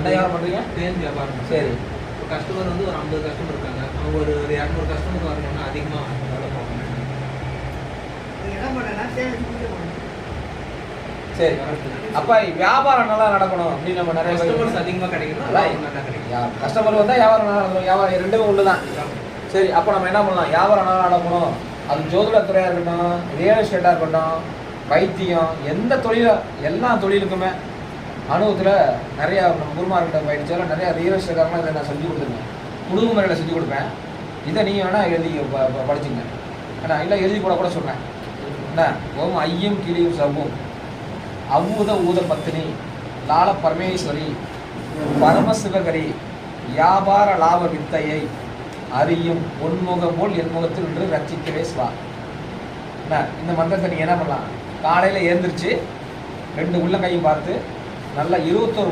என்ன வியாபாரம் பண்ணுறீங்க? தேன் வியாபாரம். சரி. இப்போ கஸ்டமர் வந்து ஒரு 50 கஸ்டமர் இருக்காங்க. அவங்க ஒரு 200 கஸ்டமருக்கு வரணும்னா அதிகமாக டெவலப் ஆகணும். என்ன பண்ணனா சரி. அப்போ வியாபாரம் நல்லா நடக்கணும் அப்படின்னு நம்ம நிறைய கஸ்டமர்ஸ் அதிகமாக கிடைக்கணும், நல்லா கிடைக்கும். கஸ்டமர் வந்தால் வியாபாரம் நல்லா நடக்கணும். வியாபாரம் ரெண்டுமே ஒன்று தான். சரி, அப்போ நம்ம என்ன பண்ணலாம்? வியாபாரம் நல்லா நடக்கணும். அது ஜோதிடத்துறையாக இருக்கட்டும், ரியல் எஸ்டேட்டாக இருக்கட்டும், வைத்தியம், எந்த தொழிலும், எல்லா தொழிலுக்குமே அனுபவத்தில் நிறையா நம்ம குருமார்கிட்ட பயிற்சியால் நிறையா ரியல் எஸ்டேட்டாக இதை நான் செஞ்சு கொடுத்துருக்கேன். குடும்ப முறையில் செஞ்சு கொடுப்பேன். இதை நீங்கள் வேணால் எழுதி படிச்சுங்க. ஏன்னா இல்லை எழுதி கூட சொன்னேன். என்ன ஓம் ஐயும் கிளியும் சவ்வும் அவ்வூத ஊத பத்தினி லால பரமேஸ்வரி பரமசிவகரி வியாபார லாப வித்தையை அறியும் உன்முகம் போல் என் முகத்தில் என்று ரட்சிக்கவே ஸ்வா. என்ன இந்த மந்திரத்தை நீங்கள் என்ன பண்ணலாம்? காலையில் எழுந்திரிச்சு 2 உள்ளங்கையும் பார்த்து நல்லா 21